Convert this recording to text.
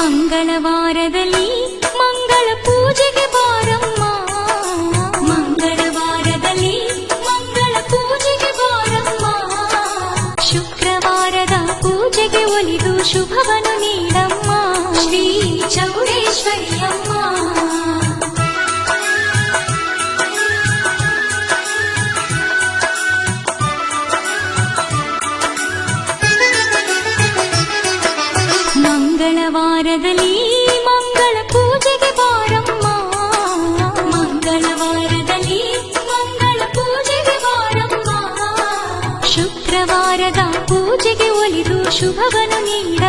ಮಂಗಳವಾರದಲ್ಲಿ ಮಂಗಳ ಪೂಜೆಗೆ ಬಾರಮ್ಮ, ಮಂಗಳವಾರದಲ್ಲಿ ಮಂಗಳ ಪೂಜೆಗೆ ಬಾರಮ್ಮ. ಶುಕ್ರವಾರದ ಪೂಜೆಗೆ ಒಲಿದು ಶುಭವನ್ನು ನೀಡಮ್ಮ, ಶ್ರೀ ಚೌಡೇಶ್ವರಿಯಮ್ಮ. ಮಂಗಳವಾರದಲ್ಲಿ ಮಂಗಳ ಪೂಜೆಗೆ ಬಾರಮ್ಮ, ಮಂಗಳವಾರದಲ್ಲಿ ಮಂಗಳ ಪೂಜೆಗೆ ಬಾರಮ್ಮ. ಶುಕ್ರವಾರದ ಪೂಜೆಗೆ ಒಲಿದು ಶುಭವನ್ನು ನೀಡ